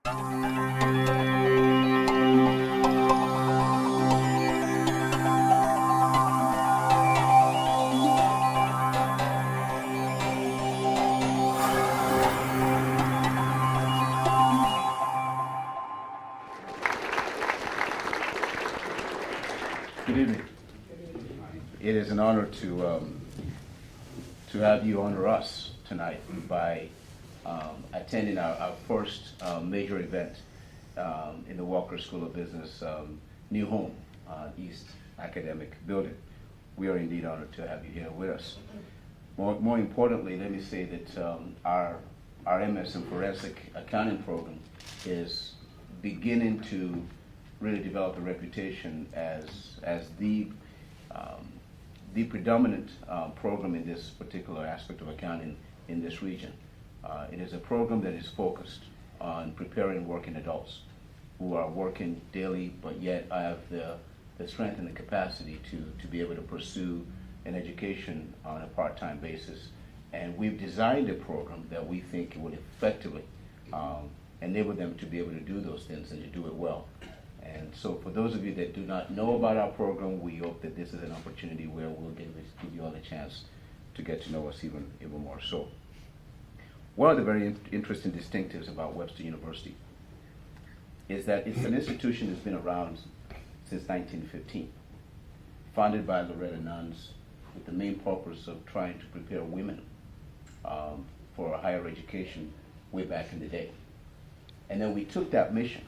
Good evening. It is an honor to have you honor us tonight by attending our first major event in the Walker School of Business new home, East Academic Building. We are indeed honored to have you here with us. More importantly, let me say that our MS in Forensic Accounting program is beginning to really develop a reputation as the predominant program in this particular aspect of accounting in this region. It is a program that is focused on preparing working adults who are working daily, but yet have the strength and the capacity to be able to pursue an education on a part-time basis. And we've designed a program that we think will effectively enable them to be able to do those things and to do it well. And so for those of you that do not know about our program, we hope that this is an opportunity where we'll give you all a chance to get to know us even more so. One of the very interesting distinctives about Webster University is that it's an institution that's been around since 1915, founded by Loretta nuns with the main purpose of trying to prepare women for higher education way back in the day. And then we took that mission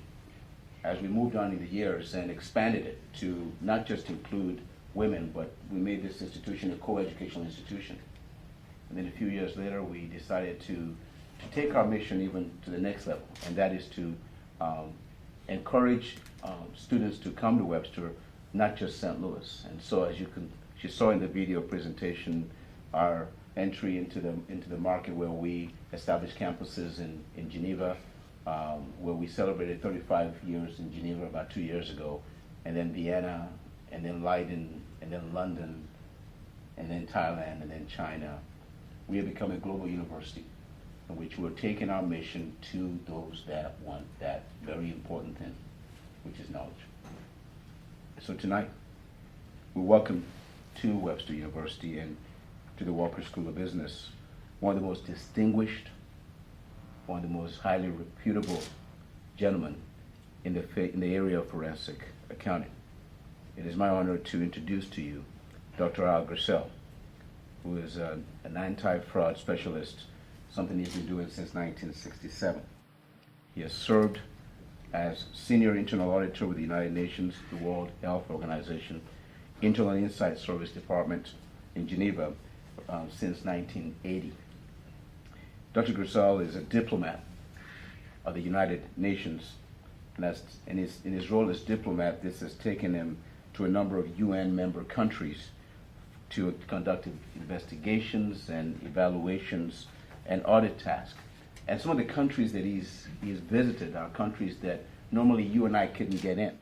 as we moved on in the years and expanded it to not just include women, but we made this institution a co-educational institution. And then a few years later, we decided to take our mission even to the next level, and that is to encourage students to come to Webster, not just St. Louis. And so as you saw in the video presentation, our entry into the market where we established campuses in Geneva, where we celebrated 35 years in Geneva about 2 years ago, and then Vienna, and then Leiden, and then London, and then Thailand, and then China. We have become a global university in which we're taking our mission to those that want that very important thing, which is knowledge. So tonight, we welcome to Webster University and to the Walker School of Business one of the most distinguished, one of the most highly reputable gentlemen in the area of forensic accounting. It is my honor to introduce to you Dr. Haluk, who is an anti-fraud specialist, something he's been doing since 1967. He has served as Senior Internal Auditor with the United Nations, the World Health Organization, Internal Insight Service Department in Geneva since 1980. Dr. GURSEL is a diplomat of the United Nations, and in his role as diplomat, this has taken him to a number of UN member countries to conduct investigations and evaluations and audit tasks. And some of the countries that he's visited are countries that normally you and I couldn't get in.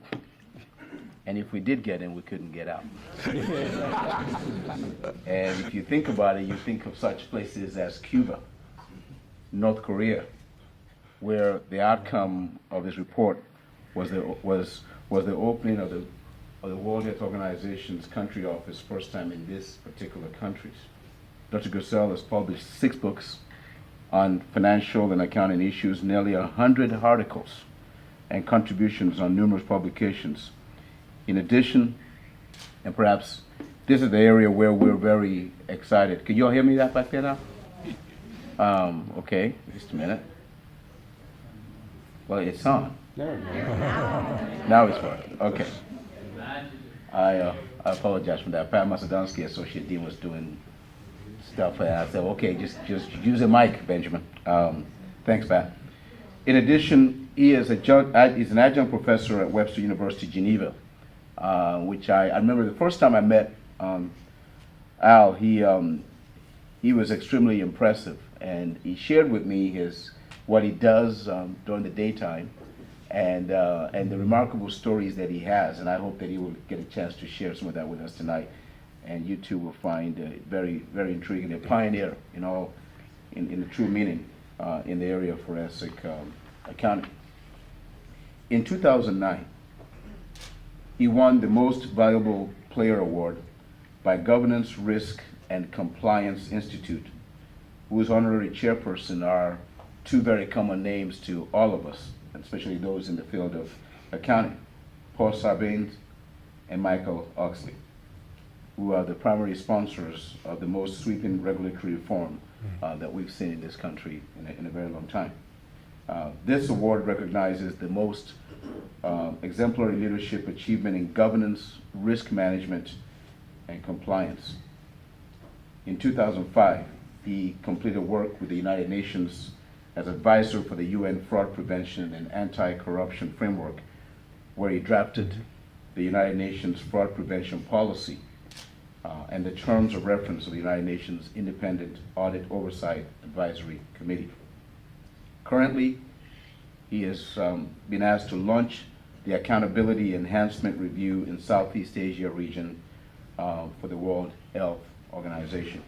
And if we did get in, we couldn't get out. And if you think about it, you think of such places as Cuba, North Korea, where the outcome of his report was the opening of the World Health Organization's country office, first time in this particular countries. Dr. GURSEL has published 6 books on financial and accounting issues, nearly 100 articles and contributions on numerous publications. In addition, and perhaps this is the area where we're very excited. Can you all hear me that back there now? Okay, just a minute. Well, it's on. Now it's working. Okay. I apologize for that. Pat Macedonsky, Associate Dean, was doing stuff, and I said, okay, just use a mic, Benjamin. Thanks, Pat. In addition, he's an adjunct professor at Webster University, Geneva, which I remember the first time I met Al, he was extremely impressive, and he shared with me what he does during the daytime, and the remarkable stories that he has, and I hope that he will get a chance to share some of that with us tonight, and you too will find it very, very intriguing. A pioneer in the true meaning in the area of forensic accounting. In 2009, he won the Most Valuable Player Award by Governance, Risk, and Compliance Institute, whose honorary chairperson are two very common names to all of us, especially those in the field of accounting, Paul Sarbanes and Michael Oxley, who are the primary sponsors of the most sweeping regulatory reform that we've seen in this country in a very long time. This award recognizes the most exemplary leadership achievement in governance, risk management, and compliance. In 2005, he completed work with the United Nations as advisor for the UN Fraud Prevention and Anti-Corruption Framework, where he drafted the United Nations Fraud Prevention Policy and the terms of reference of the United Nations Independent Audit Oversight Advisory Committee. Currently, he has been asked to launch the Accountability Enhancement Review in Southeast Asia region for the World Health Organization.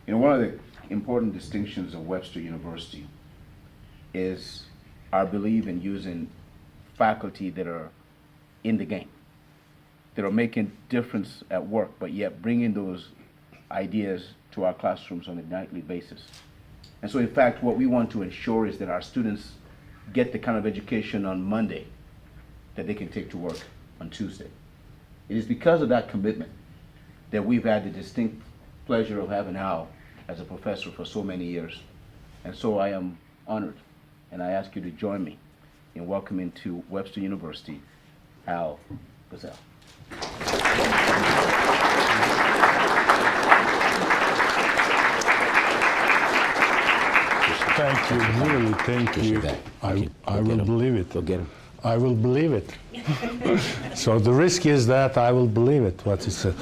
You know, one of the important distinctions of Webster University is our belief in using faculty that are in the game, that are making difference at work, but yet bringing those ideas to our classrooms on a nightly basis. And so in fact, what we want to ensure is that our students get the kind of education on Monday that they can take to work on Tuesday. It is because of that commitment that we've had the distinct pleasure of having Hal as a professor for so many years. And so I am honored, and I ask you to join me in welcoming to Webster University, Hal GURSEL. Thank you, really, thank you. I will believe it. Go get him. I will believe it. So the risk is that I will believe it, what he said.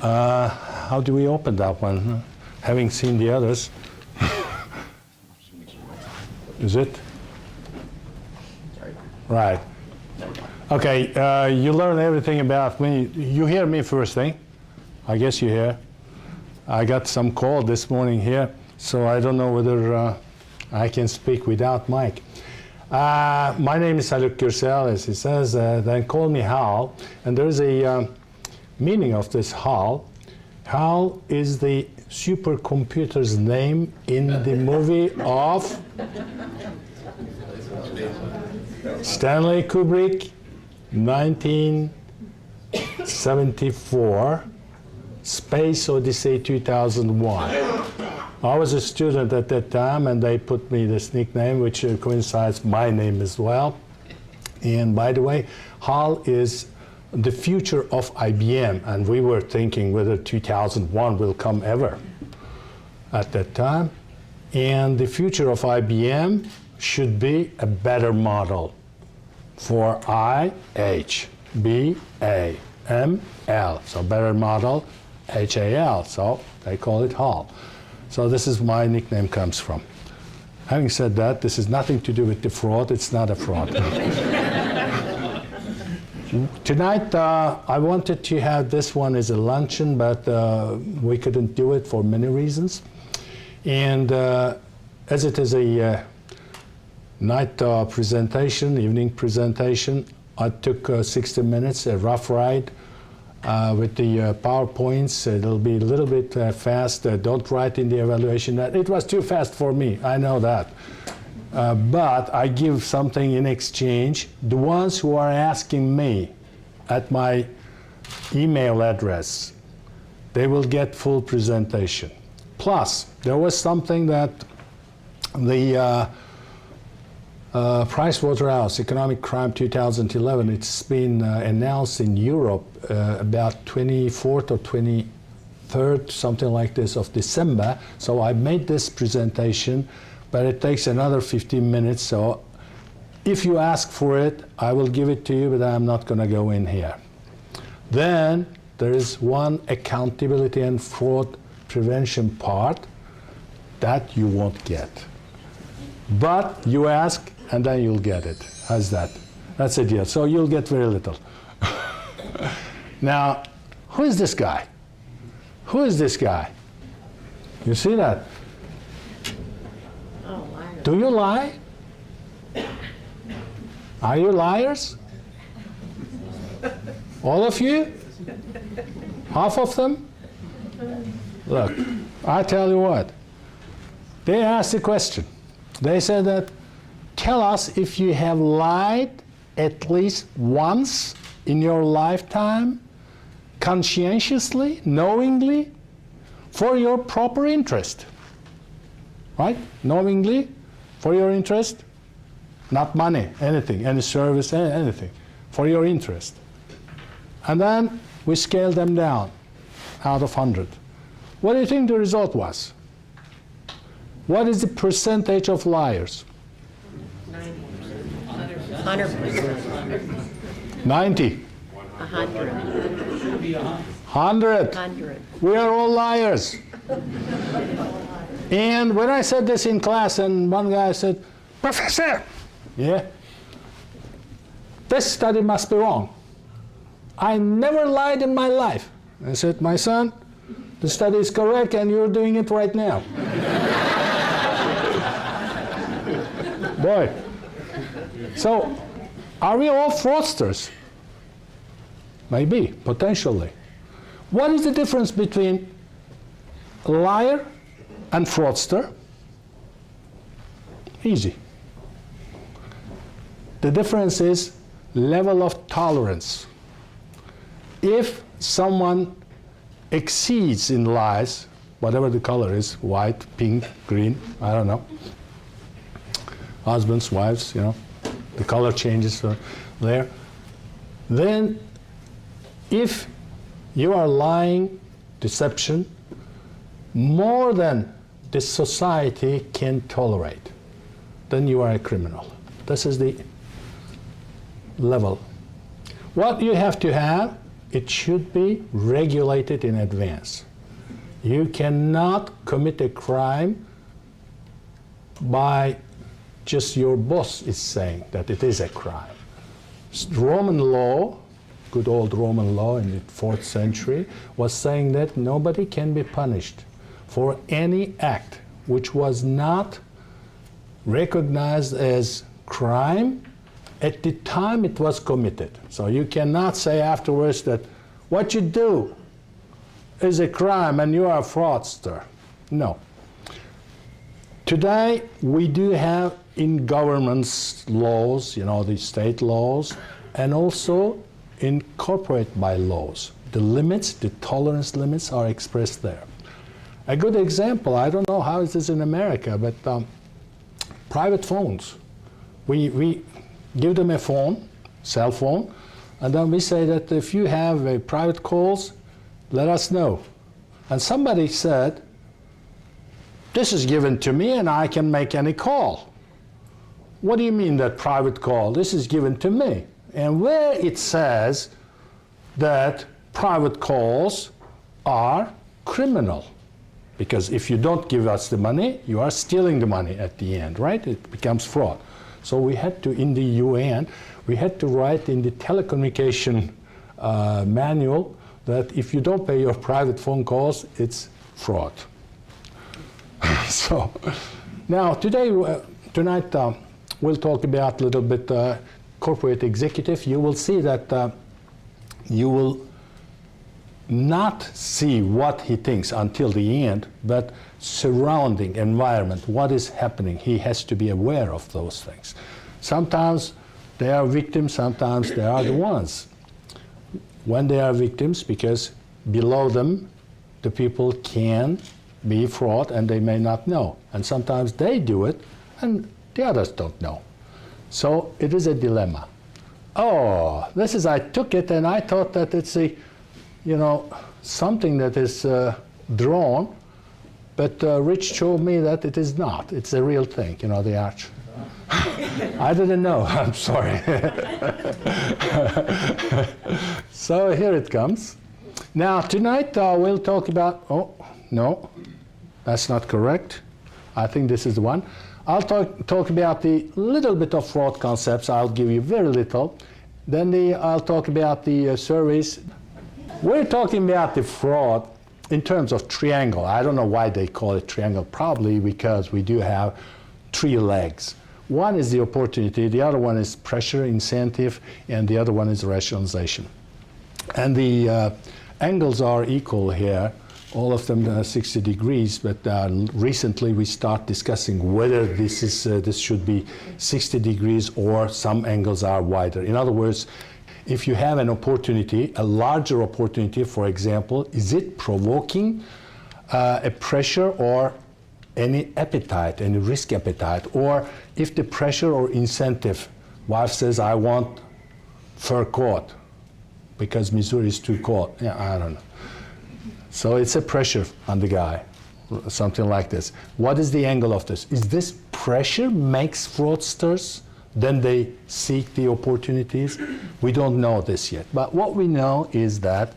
How do we open that one? Having seen the others. Is it? Right. Okay, you learn everything about me. You hear me first thing. I guess you hear. I got some call this morning here, so I don't know whether I can speak without mic. My name is Haluk GURSEL, as he says, then call me Hal. And there is a meaning of this Hal. Hal is the supercomputer's name in the movie of Stanley Kubrick, 1974, Space Odyssey 2001. I was a student at that time, and they put me this nickname, which coincides my name as well. And by the way, HAL is the future of IBM, and we were thinking whether 2001 will come ever at that time. And the future of IBM should be a better model for IHBAML, so better model, HAL, so they call it HAL. So this is my nickname comes from. Having said that, this has nothing to do with the fraud. It's not a fraud. Tonight, I wanted to have this one as a luncheon, but we couldn't do it for many reasons. And as it is a night presentation, evening presentation, I took 60 minutes, a rough ride. With the PowerPoints, it'll be a little bit fast. Don't write in the evaluation that it was too fast for me. I know that. But I give something in exchange. The ones who are asking me at my email address, they will get full presentation. Plus, there was something that the Pricewaterhouse Economic Crime 2011, it's been announced in Europe about 24th or 23rd, something like this, of December. So I made this presentation, but it takes another 15 minutes. So if you ask for it, I will give it to you, but I'm not going to go in here. Then there is one accountability and fraud prevention part that you won't get. But you ask, and then you'll get it. How's that? That's a deal. So you'll get very little. Now, who is this guy? Who is this guy? You see that? Oh, liar. Do you lie? Are you liars? All of you? Half of them? Look, I tell you what. They asked the question. They said that, tell us if you have lied at least once in your lifetime, conscientiously, knowingly, for your proper interest. Right? Knowingly, for your interest, not money, anything, any service, anything, for your interest. And then we scaled them down out of 100. What do you think the result was? What is the percentage of liars? 100%. 90. 100. 100. 100. We are all liars. And when I said this in class, and one guy said, Professor, yeah, this study must be wrong. I never lied in my life. I said, my son, the study is correct and you're doing it right now. Boy. So, are we all fraudsters? Maybe, potentially. What is the difference between a liar and fraudster? Easy. The difference is level of tolerance. If someone exceeds in lies, whatever the color is, white, pink, green, I don't know, husbands, wives, you know, the color changes there, then if you are lying, deception, more than the society can tolerate, then you are a criminal. This is the level. What you have to have, it should be regulated in advance. You cannot commit a crime by just your boss is saying that it is a crime. Roman law, good old Roman law in the 4th century, was saying that nobody can be punished for any act which was not recognized as crime at the time it was committed. So you cannot say afterwards that what you do is a crime and you are a fraudster. No. Today we do have in government's laws, you know, the state laws, and also in corporate bylaws. The limits, the tolerance limits are expressed there. A good example, I don't know how it is in America, but private phones. We give them a phone, cell phone, and then we say that if you have private calls, let us know. And somebody said, this is given to me and I can make any call. What do you mean that private call? This is given to me. And where it says that private calls are criminal. Because if you don't give us the money, you are stealing the money at the end, right? It becomes fraud. So we had to, in the UN, we had to write in the telecommunication manual that if you don't pay your private phone calls, it's fraud. So now tonight we'll talk about a little bit corporate executive. You will see that you will not see what he thinks until the end, but surrounding environment, what is happening, he has to be aware of those things. Sometimes they are victims, sometimes they are the ones. When they are victims, because below them the people can be fraud and they may not know. And sometimes they do it and the others don't know. So it is a dilemma. Oh, this is, I took it and I thought that it's a, you know, something that is drawn, but Rich showed me that it is not. It's a real thing, you know, the arch. I didn't know, I'm sorry. So here it comes. Now tonight we'll talk about, oh, no, that's not correct. I think this is the one. I'll talk about the little bit of fraud concepts. I'll give you very little. Then I'll talk about the surveys. We're talking about the fraud in terms of triangle. I don't know why they call it triangle, probably because we do have 3 legs. One is the opportunity, the other one is pressure, incentive, and the other one is rationalization. And the angles are equal here, all of them 60 degrees, but recently we start discussing whether this should be 60 degrees or some angles are wider. In other words, if you have an opportunity, a larger opportunity, for example, is it provoking a pressure or any appetite, any risk appetite? Or if the pressure or incentive, wife says, I want fur coat because Missouri is too cold. Yeah, I don't know. So it's a pressure on the guy, something like this. What is the angle of this? Is this pressure makes fraudsters? Then they seek the opportunities? We don't know this yet. But what we know is that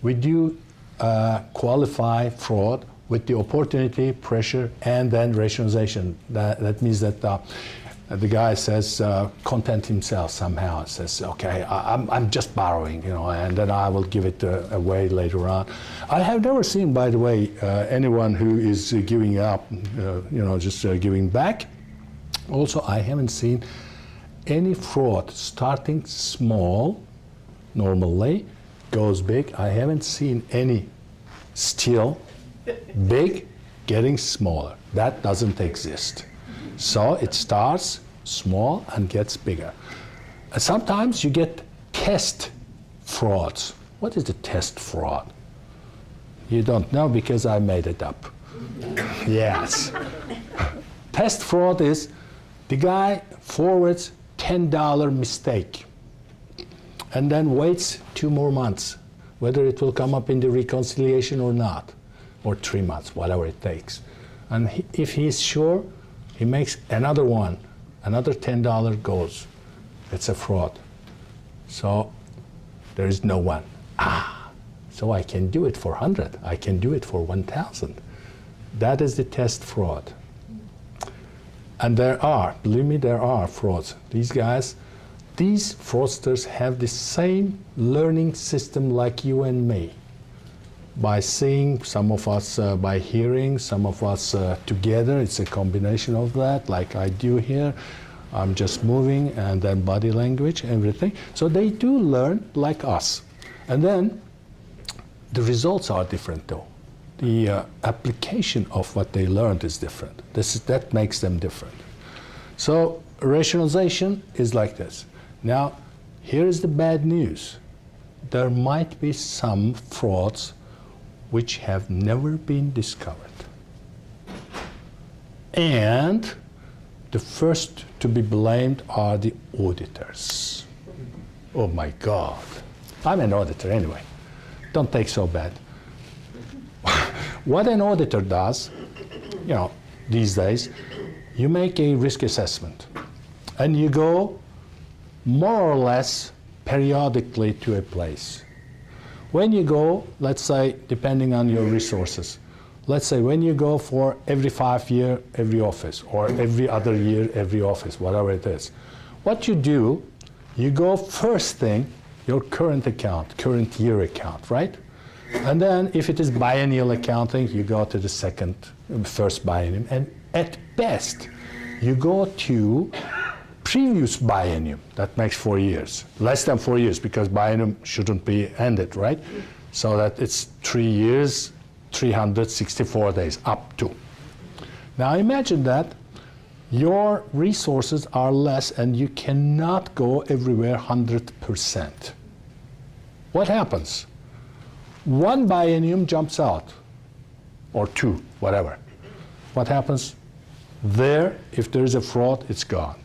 we do qualify fraud with the opportunity, pressure, and then rationalization. That means that the guy says, content himself somehow, says, okay, I'm just borrowing, and then I will give it away later on. I have never seen, by the way, anyone who is giving up, just giving back. Also, I haven't seen any fraud starting small, normally, goes big. I haven't seen any still big getting smaller. That doesn't exist. So it starts small and gets bigger. Sometimes you get test frauds. What is the test fraud? You don't know because I made it up. Yes. Test fraud is the guy forwards $10 mistake and then waits 2 more months, whether it will come up in the reconciliation or not, or 3 months, whatever it takes. And if he's sure, he makes another one, another $10 goes. It's a fraud. So there is no one. So I can do it for 100. I can do it for 1,000. That is the test fraud. And there are, believe me, there are frauds. These guys, these fraudsters have the same learning system like you and me. By seeing, some of us by hearing, some of us together. It's a combination of that, like I do here. I'm just moving, and then body language, everything. So they do learn like us. And then the results are different, though. The application of what they learned is different. That makes them different. So rationalization is like this. Now, here is the bad news. There might be some frauds which have never been discovered. And the first to be blamed are the auditors. Oh my God. I'm an auditor anyway. Don't take so bad. What an auditor does, these days, you make a risk assessment and you go more or less periodically to a place. When you go, let's say, depending on your resources, let's say when you go for every 5 years, every office, or every other year, every office, whatever it is, what you do, you go first thing, your current account, current year account, right? And then if it is biennial accounting, you go to the first biennium. And at best, you go to previous biennium. That makes 4 years. Less than 4 years, because biennium shouldn't be ended, right? So that it's 3 years, 364 days, up to. Now imagine that your resources are less and you cannot go everywhere 100%. What happens? One biennium jumps out, or 2, whatever. What happens? There, if there is a fraud, it's gone.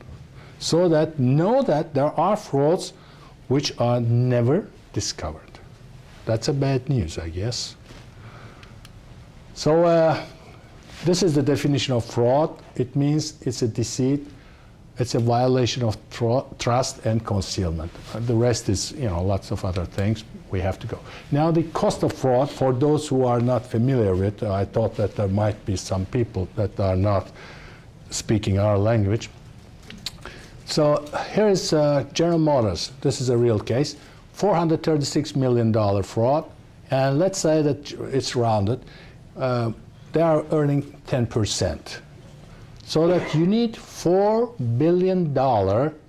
So that know that there are frauds which are never discovered. That's a bad news, I guess. So this is the definition of fraud. It means it's a deceit, it's a violation of trust and concealment. The rest is, lots of other things. We have to go. Now, the cost of fraud, for those who are not familiar with, I thought that there might be some people that are not speaking our language. So here is General Motors. This is a real case. $436 million fraud. And let's say that it's rounded. They are earning 10%. So that you need $4 billion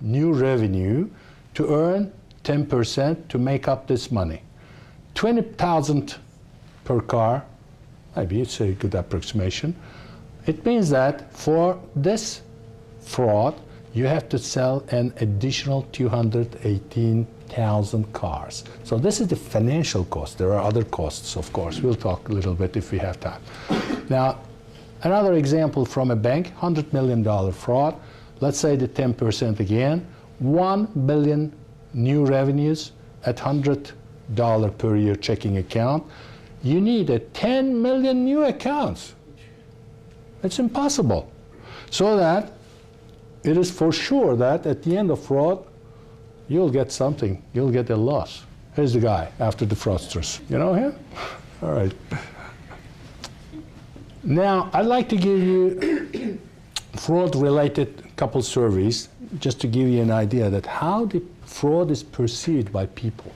new revenue to earn 10% to make up this money. 20,000 per car, maybe it's a good approximation. It means that for this fraud, you have to sell an additional 218,000 cars. So this is the financial cost. There are other costs, of course. We'll talk a little bit if we have time. Now, another example from a bank, $100 million fraud. Let's say the 10% again, 1 billion new revenues at $100 per year checking account. You need a 10 million new accounts. It's impossible. So that it is for sure that at the end of fraud, you'll get something. You'll get a loss. Here's the guy after the fraudsters. You know him? All right. Now, I'd like to give you fraud-related couple surveys just to give you an idea that how the fraud is perceived by people.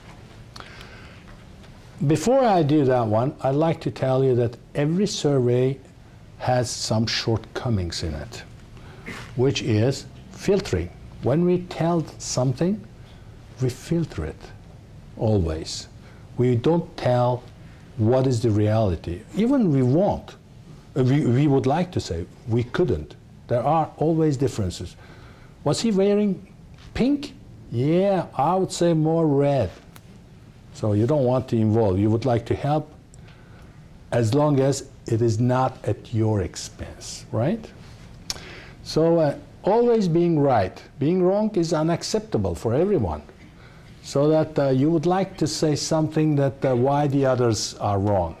Before I do that one, I'd like to tell you that every survey has some shortcomings in it, which is filtering. When we tell something, we filter it, always. We don't tell what is the reality. Even we won't. We would like to say, we couldn't. There are always differences. Was he wearing pink? Yeah, I would say more red. So you don't want to involve. You would like to help as long as it is not at your expense, right? So always being right. Being wrong is unacceptable for everyone. So that you would like to say something that why the others are wrong.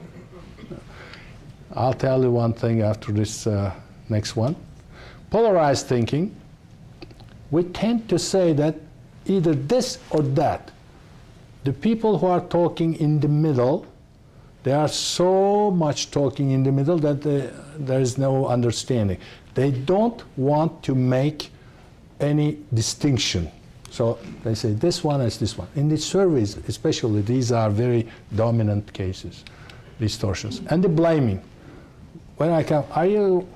I'll tell you one thing after this next one. Polarized thinking. We tend to say that either this or that. The people who are talking in the middle, they are so much talking in the middle that there is no understanding. They don't want to make any distinction. So they say this one is this one. In the surveys, especially, these are very dominant cases, distortions. And the blaming. When I come, are you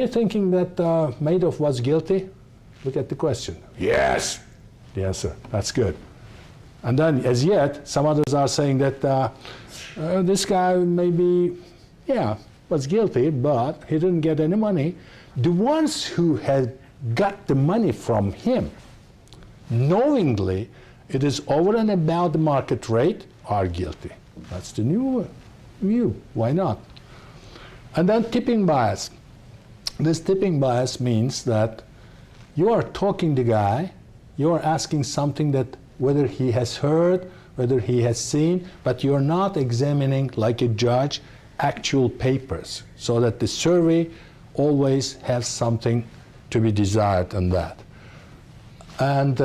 thinking that Madoff was guilty? Look at the question. Yes. The answer. That's good. And then, as yet, some others are saying that this guy maybe, yeah, was guilty, but he didn't get any money. The ones who had got the money from him, knowingly, it is over and about the market rate, are guilty. That's the new view. Why not? And then tipping bias. This tipping bias means that you are talking to the guy, you are asking something that whether he has heard, whether he has seen, but you're not examining, like a judge, actual papers, so that the survey always has something to be desired in that. And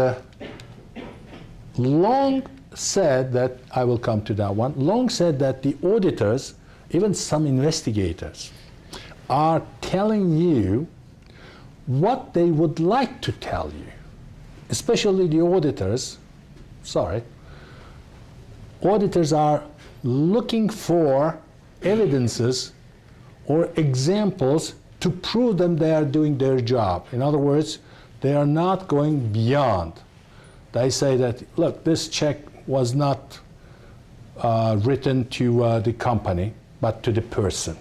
Long said that, I will come to that one, Long said that the auditors, even some investigators, are telling you what they would like to tell you, especially the auditors. Auditors are looking for evidences or examples to prove them they are doing their job. In other words, they are not going beyond. They say that, look, this check was not written to the company, but to the person.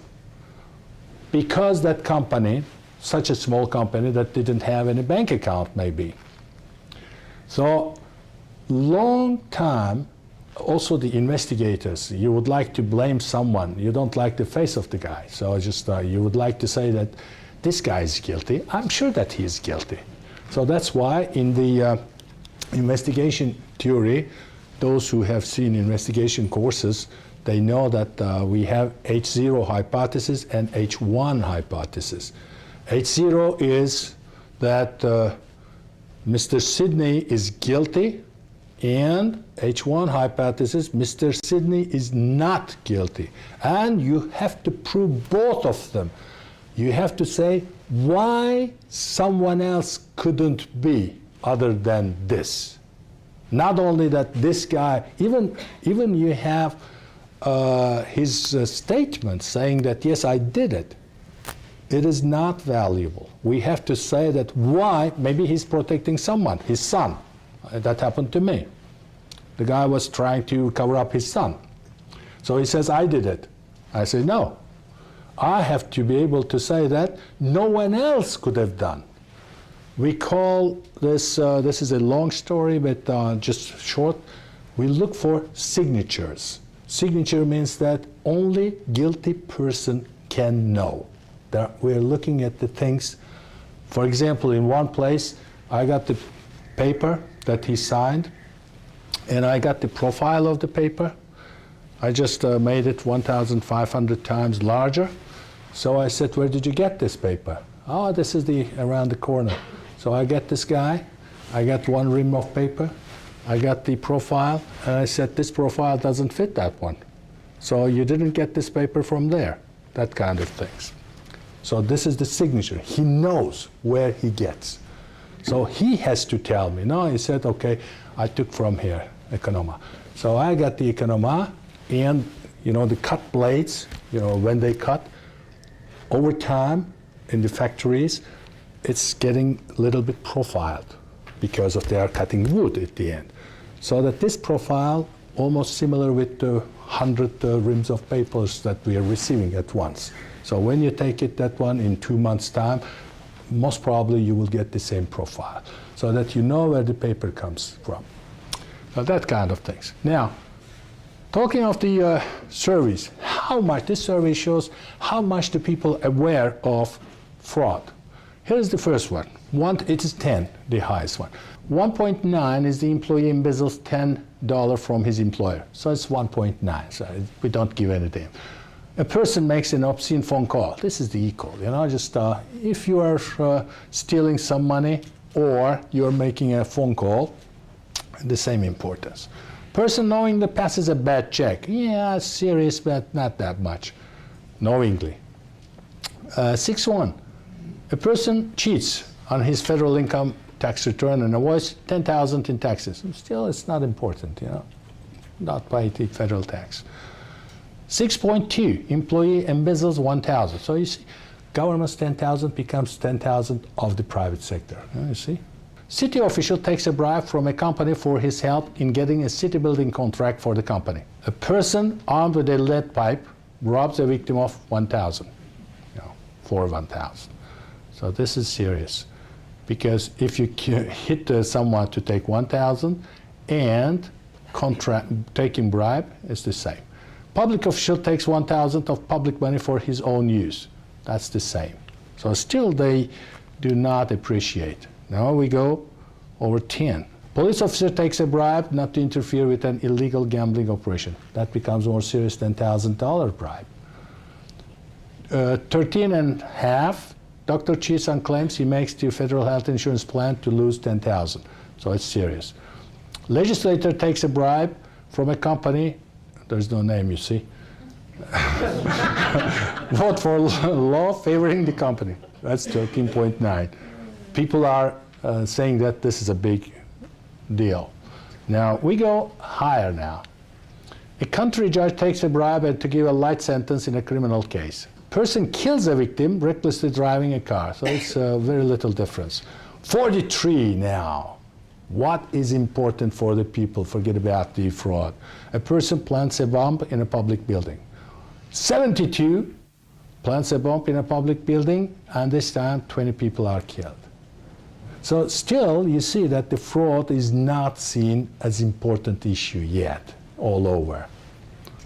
Because that company, such a small company that didn't have any bank account maybe. So, long time, also the investigators, you would like to blame someone. You don't like the face of the guy. So just you would like to say that this guy is guilty. I'm sure that he is guilty. So that's why in the investigation theory, those who have seen investigation courses, they know that we have H0 hypothesis and H1 hypothesis. H0 is that Mr. Sidney is guilty, and H1 hypothesis, Mr. Sidney is not guilty. And you have to prove both of them. You have to say why someone else couldn't be other than this. Not only that this guy, even you have his statement saying that, yes, I did it. it is not valuable. We have to say that why, maybe he's protecting someone, his son. That happened to me. The guy was trying to cover up his son. So he says, I did it. I say, no. I have to be able to say that no one else could have done. We call this, this is a long story, but just short. We look for signatures. Signature means that only guilty person can know. We're looking at the things. For example, in one place, I got the paper that he signed, and I got the profile of the paper. I just made it 1,500 times larger. So I said, where did you get this paper? Oh, this is around the corner. So I get this guy, I got one ream of paper, I got the profile, and I said, this profile doesn't fit that one. So you didn't get this paper from there, that kind of things. So this is the signature. He knows where he gets. So he has to tell me. No, he said, okay, I took from here, Economa. So I got the Economa, and the cut blades, when they cut, over time in the factories, it's getting a little bit profiled because of they are cutting wood at the end. So that this profile, almost similar with the 100 reams of papers that we are receiving at once. So when you take it that one in 2 months' time, most probably you will get the same profile, so that you know where the paper comes from. So that kind of things. Now, talking of the surveys, how much, this survey shows how much the people aware of fraud. Here's the first one. It is 10, the highest one. 1.9 is the employee embezzles $10 from his employer. So it's 1.9, so we don't give any damn. A person makes an obscene phone call. This is the equal, just if you are stealing some money or you're making a phone call, the same importance. Person knowingly passes a bad check. Yeah, serious, but not that much. Knowingly. 6.1. A person cheats on his federal income tax return and avoids $10,000 in taxes. Still, it's not important, not pay the federal tax. 6.2. Employee embezzles $1,000. So you see, government's $10,000 becomes $10,000 of the private sector. You see. City official takes a bribe from a company for his help in getting a city building contract for the company. A person armed with a lead pipe robs a victim of $1,000, for $1,000. So this is serious, because if you hit someone to take $1,000 and taking bribe, it's the same. Public official takes $1,000 of public money for his own use. That's the same. So still they do not appreciate. Now we go over 10. Police officer takes a bribe not to interfere with an illegal gambling operation. That becomes more serious than $1,000 bribe. 13.5. Doctor cheats on claims he makes to federal health insurance plan to lose $10,000. So it's serious. Legislator takes a bribe from a company. There's no name, you see. Vote for law favoring the company. That's 13.9. People are saying that this is a big deal. Now, we go higher now. A country judge takes a bribe to give a light sentence in a criminal case. Person kills a victim recklessly driving a car. So it's very little difference. 43 now. What is important for the people? Forget about the fraud. A person plants a bomb in a public building. 72 plants a bomb in a public building, and this time 20 people are killed. So still, you see that the fraud is not seen as important issue yet, all over.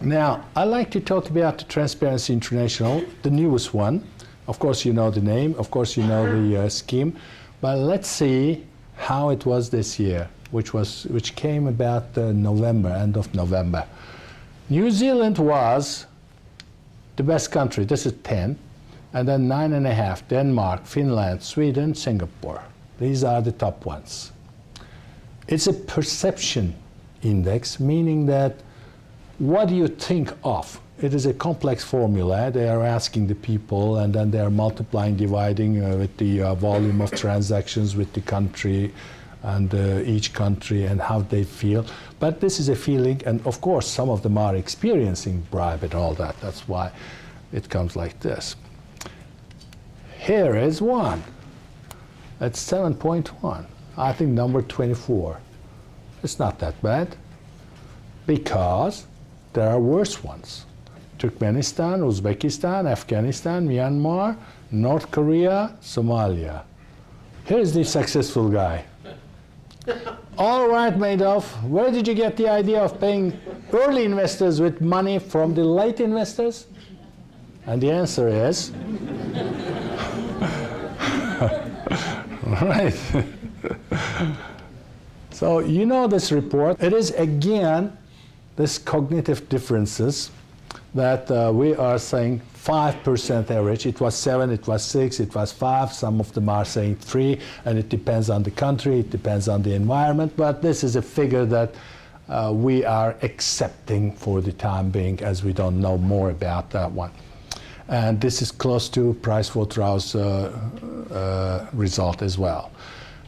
Now, I like to talk about the Transparency International, the newest one. Of course, you know the name. Of course, you know the scheme. But let's see how it was this year, which came about November, end of November. New Zealand was the best country. This is 10. And then 9.5, Denmark, Finland, Sweden, Singapore. These are the top ones. It's a perception index, meaning that what do you think of? It is a complex formula. They are asking the people, and then they are multiplying, dividing with the volume of transactions with the country and each country and how they feel. But this is a feeling, and of course some of them are experiencing bribe and all that. That's why it comes like this. Here is one. It's 7.1. I think number 24. It's not that bad because there are worse ones. Turkmenistan, Uzbekistan, Afghanistan, Myanmar, North Korea, Somalia. Here's the successful guy. All right, Madoff, where did you get the idea of paying early investors with money from the late investors? And the answer is, right. So you know this report. It is again this cognitive differences that we are saying 5% average. It was 7, it was 6, it was 5. Some of them are saying 3, and it depends on the country, it depends on the environment. But this is a figure that we are accepting for the time being, as we don't know more about that one. And this is close to Pricewaterhouse result as well.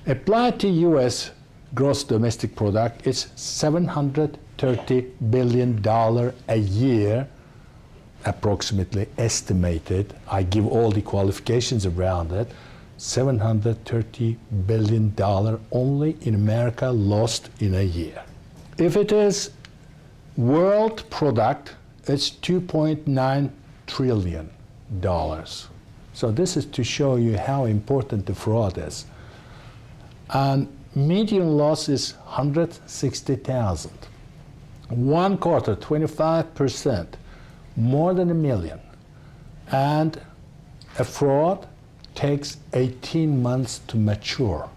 Applied to U.S. gross domestic product, it's $730 billion a year, approximately estimated. I give all the qualifications around it. $730 billion only in America lost in a year. If it is world product, it's $2.9 trillion. So this is to show you how important the fraud is. And median loss is 160,000. 1 quarter, 25%, more than 1 million. And a fraud takes 18 months to mature,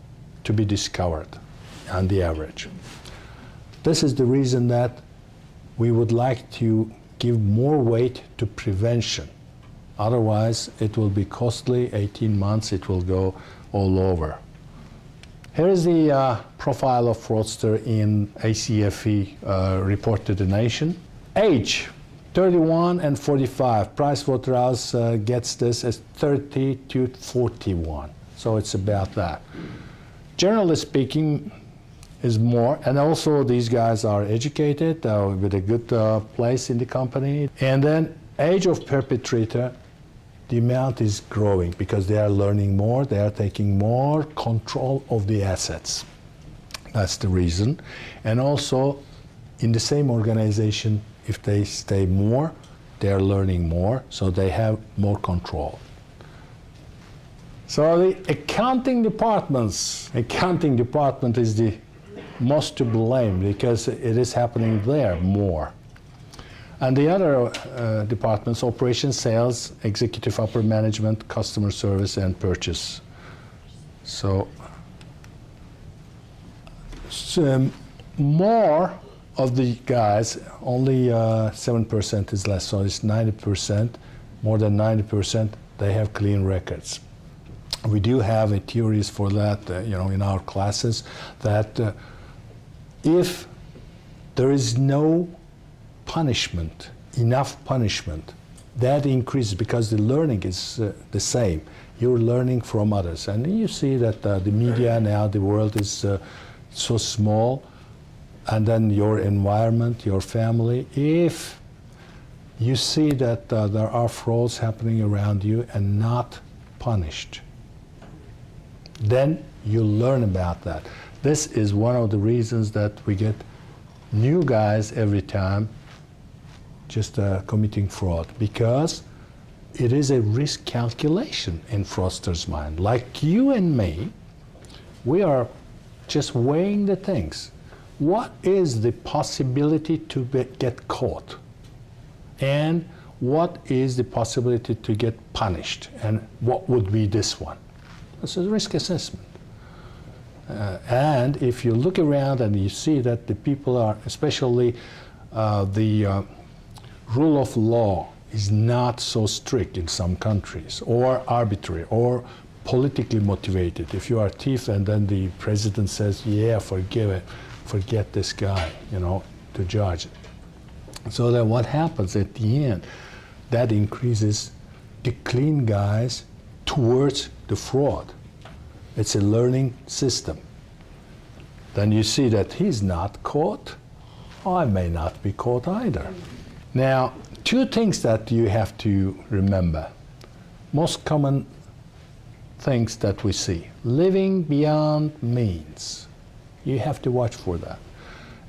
to be discovered on the average. This is the reason that we would like to give more weight to prevention. Otherwise, it will be costly. 18 months, it will go all over. Here is the profile of fraudster in ACFE report to the nation. Age, 31 and 45. Pricewaterhouse gets this as 30 to 41. So it's about that. Generally speaking, is more, and also these guys are educated with a good place in the company. And then age of perpetrator, the amount is growing because they are learning more, they are taking more control of the assets. That's the reason. And also in the same organization, if they stay more, they are learning more, so they have more control. So the accounting department is the most to blame because it is happening there more. And the other departments, operations, sales, executive upper management, customer service, and purchase. So more of the guys, only 7% is less, so it's 90%, more than 90%, they have clean records. We do have theories for that, in our classes, that if there is no punishment, enough punishment, that increases because the learning is the same. You're learning from others. And you see that the media now, the world is so small, and then your environment, your family, if you see that there are frauds happening around you and not punished, then you learn about that. This is one of the reasons that we get new guys every time just committing fraud, because it is a risk calculation in fraudster's mind. Like you and me, we are just weighing the things. What is the possibility to get caught? And what is the possibility to get punished? And what would be this one? This is risk assessment. And if you look around and you see that the people are, especially the rule of law is not so strict in some countries, or arbitrary, or politically motivated. If you are a thief and then the president says, yeah, forget this guy, to judge it. So then what happens at the end? That increases the clean guys towards the fraud. It's a learning system. Then you see that he's not caught. I may not be caught either. Now, 2 things that you have to remember. Most common things that we see. Living beyond means. You have to watch for that.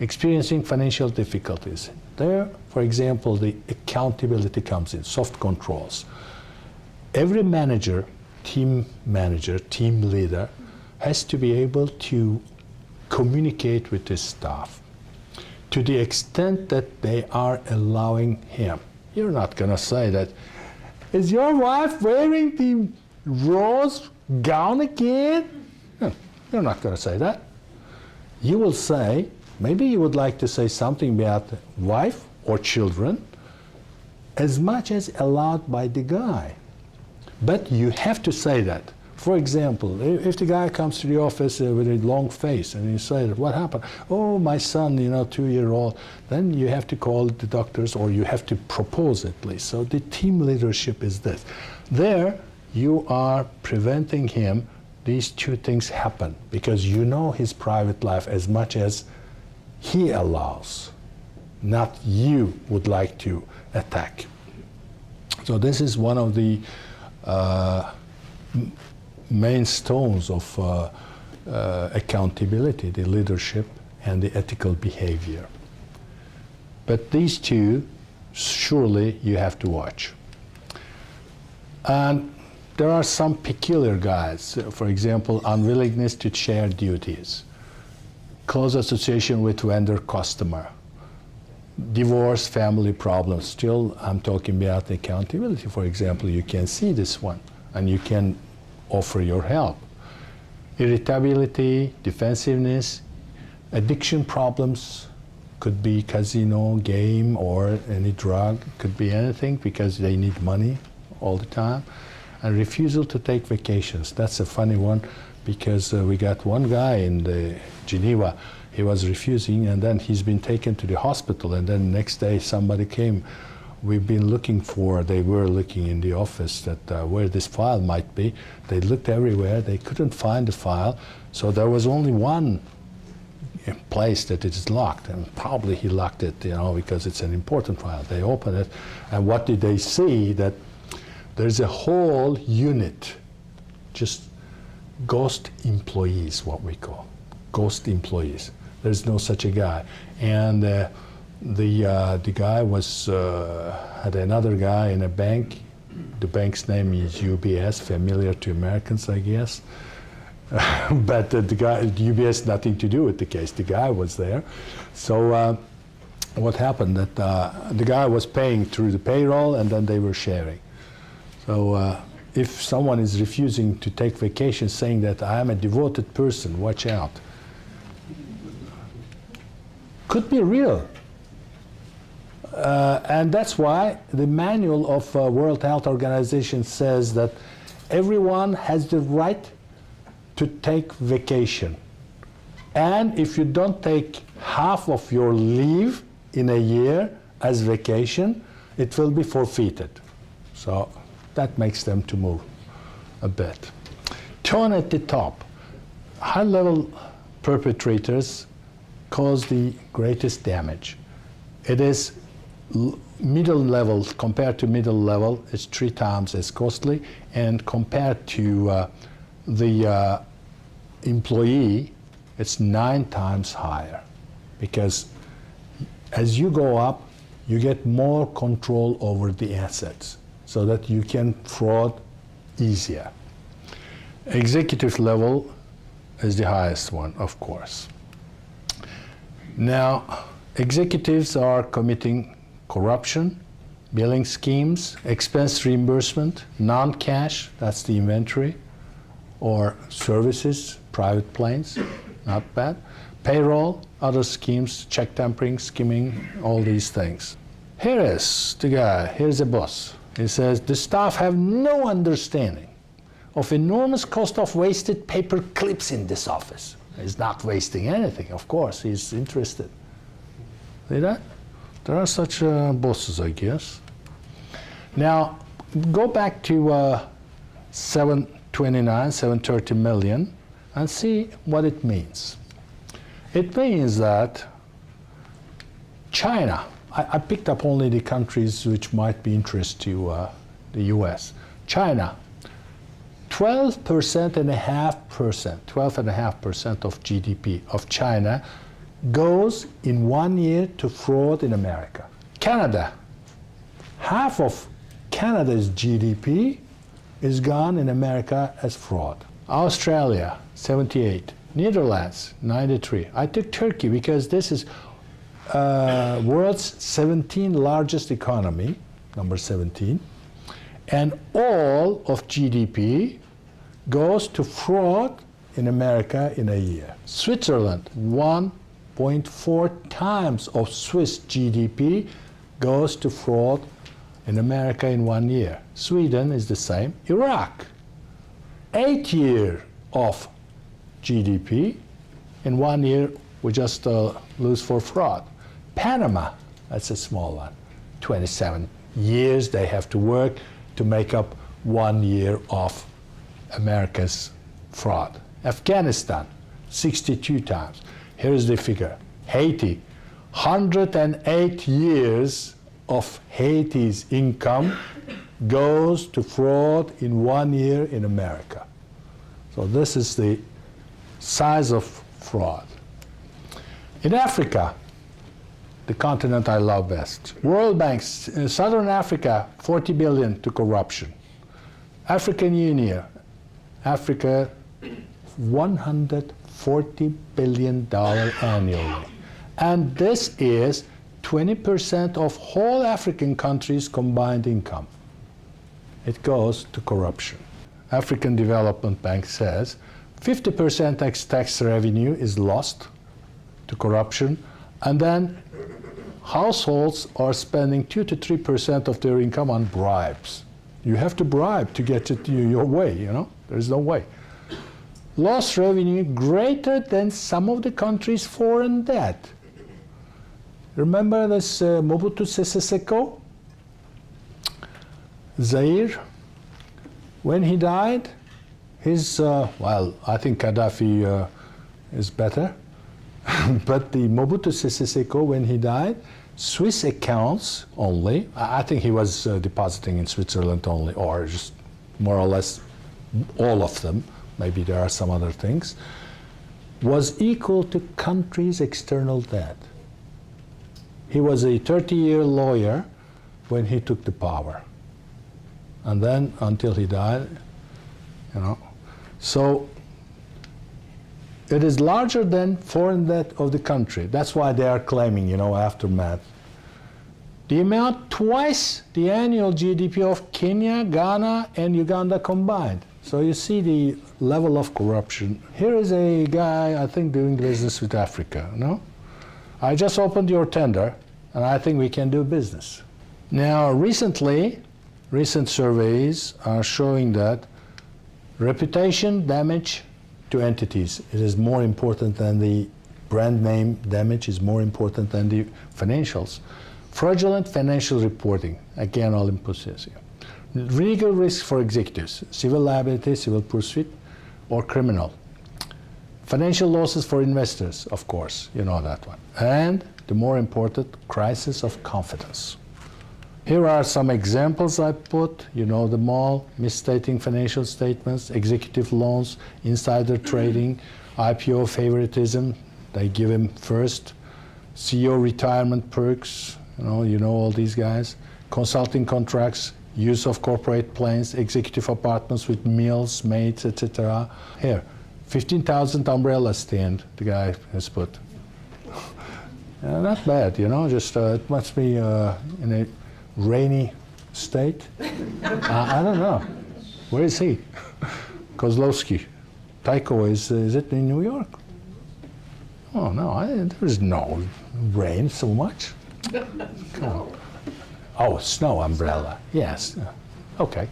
Experiencing financial difficulties. There, for example, the accountability comes in, soft controls. Every manager, team leader, has to be able to communicate with his staff to the extent that they are allowing him. You're not going to say that, is your wife wearing the rose gown again? No, you're not going to say that. You will say, maybe you would like to say something about wife or children, as much as allowed by the guy. But you have to say that. For example, if the guy comes to the office with a long face and you say, what happened? Oh, my son, 2-year-old, then you have to call the doctors or you have to propose at least. So the team leadership is this. There, you are preventing him, these two things happen because you know his private life as much as he allows, not you would like to attack. So this is one of the main stones of accountability, the leadership and the ethical behavior. But these two, surely you have to watch. And there are some peculiar guys, for example, unwillingness to share duties, close association with vendor customer, divorce, family problems. Still, I'm talking about accountability. For example, you can see this one and you can offer your help. Irritability, defensiveness, addiction problems, could be casino, game, or any drug, could be anything because they need money all the time. And refusal to take vacations. That's a funny one because we got one guy in Geneva, he was refusing and then he's been taken to the hospital and then next day somebody came. We've been looking for, they were looking in the office that where this file might be. They looked everywhere, they couldn't find the file. So there was only one place that it is locked and probably he locked it, because it's an important file. They opened it and what did they see? That there's a whole unit, just ghost employees, what we call, ghost employees. There's no such a guy. And the guy was, had another guy in a bank. The bank's name is UBS, familiar to Americans, I guess. But the guy, UBS, nothing to do with the case. The guy was there. So what happened that the guy was paying through the payroll and then they were sharing. So if someone is refusing to take vacation saying that I am a devoted person, watch out. Could be real. And that's why the manual of World Health Organization says that everyone has the right to take vacation. And if you don't take half of your leave in a year as vacation, it will be forfeited. So that makes them to move a bit. Tone at the top. High-level perpetrators cause the greatest damage. It is middle level, compared to middle level, it's 3 times as costly, and compared to the employee, it's 9 times higher. Because as you go up, you get more control over the assets, so that you can fraud easier. Executive level is the highest one, of course. Now, executives are committing corruption, billing schemes, expense reimbursement, non-cash, that's the inventory, or services, private planes, not bad. Payroll, other schemes, check tampering, skimming, all these things. Here is the guy, here's the boss. He says, the staff have no understanding of enormous cost of wasted paper clips in this office. He's not wasting anything, of course, he's interested. See that? There are such bosses, I guess. Now, go back to 730 million and see what it means. It means that China, I picked up only the countries which might be interest to the US. China, 12.5% of GDP of China goes in 1 year to fraud in America. Canada, half of Canada's GDP is gone in America as fraud. Australia, 78. Netherlands, 93. I took Turkey because this is world's 17th largest economy, number 17. And all of GDP goes to fraud in America in a year. Switzerland, 1.4 times of Swiss GDP goes to fraud in America in 1 year. Sweden is the same. Iraq, 8 years of GDP. In 1 year, we just lose for fraud. Panama, that's a small one. 27 years they have to work to make up 1 year of America's fraud. Afghanistan, 62 times. Here's the figure. Haiti, 108 years of Haiti's income goes to fraud in 1 year in America. So this is the size of fraud. In Africa, the continent I love best, World Bank, Southern Africa, 40 billion to corruption. African Union, Africa, $140 billion annually. And this is 20% of whole African countries' combined income. It goes to corruption. African Development Bank says 50% tax revenue is lost to corruption, and then households are spending 2 to 3% of their income on bribes. You have to bribe to get it your way, you know? There's no way. Lost revenue greater than some of the countries' foreign debt. Remember this Mobutu Sese Seko? Zaire? When he died, his, well, I think Gaddafi is better, but the Mobutu Sese Seko, when he died, Swiss accounts only, I think he was depositing in Switzerland only, or just more or less all of them, maybe there are some other things, was equal to country's external debt. He was a 30-year lawyer when he took the power. And then until he died, you know. So it is larger than foreign debt of the country. That's why they are claiming, you know, aftermath. The amount twice the annual GDP of Kenya, Ghana, and Uganda combined. So you see the level of corruption. Here is a guy, I think, doing business with Africa, no? I just opened your tender, and I think we can do business. Now, recent surveys are showing that reputation damage to entities, it is more important than the brand name damage, is more important than the financials. Fraudulent financial reporting, again, all imposes here. Legal risk for executives, civil liability, civil pursuit, or criminal. Financial losses for investors, of course, you know that one. And the more important, crisis of confidence. Here are some examples I put, you know them all: misstating financial statements, executive loans, insider trading, IPO favoritism, they give him first, CEO retirement perks, you know all these guys, consulting contracts, use of corporate planes, executive apartments with meals, maids, etc. Here, 15,000 umbrella stand the guy has put. Not bad, you know, just it must be in a rainy state. I don't know. Where is he? Kozlowski. Tycho, is it in New York? Oh, no, there's no rain so much. Come on. Oh, snow umbrella. Yes. Okay.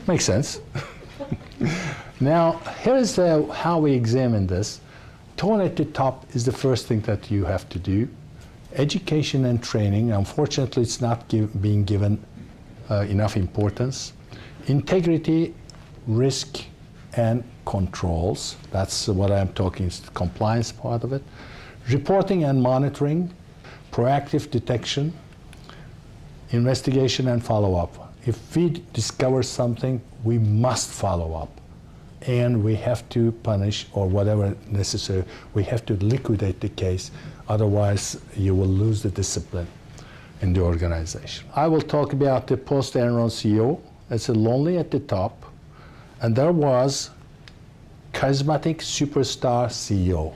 Makes sense. Now, here's how we examine this. Tone at the top is the first thing that you have to do. Education and training, unfortunately, it's not being given enough importance. Integrity, risk, and controls. That's what I'm talking, is the compliance part of it. Reporting and monitoring, proactive detection, investigation and follow-up. If we discover something, we must follow up. and we have to punish or whatever necessary. We have to liquidate the case, otherwise you will lose the discipline in the organization. I will talk about the post-Enron CEO. It's lonely at the top, and there was charismatic superstar CEO.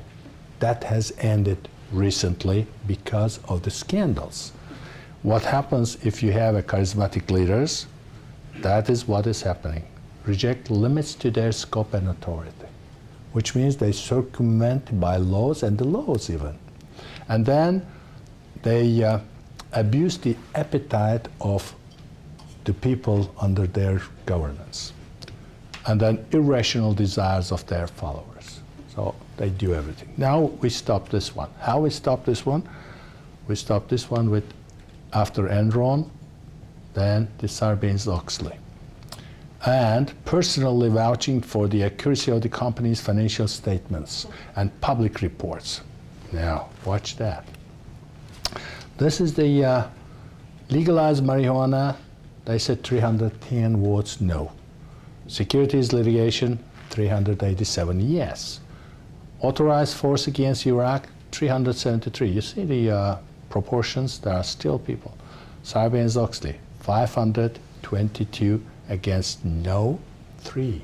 That has ended recently because of the scandals. What happens if you have a charismatic leaders? That is what is happening. Reject limits to their scope and authority, which means they circumvent by laws and the laws even. And then they abuse the appetite of the people under their governance, and then irrational desires of their followers. So they do everything. Now we stop this one. How we stop this one? We stop this one with, after Enron, then the Sarbanes-Oxley, and personally vouching for the accuracy of the company's financial statements and public reports. Now, watch that. This is the legalized marijuana. They said 310 votes no. Securities litigation, 387 yes. Authorized force against Iraq, 373. You see the proportions, there are still people. Sarbanes-Oxley, 522 against no, 3.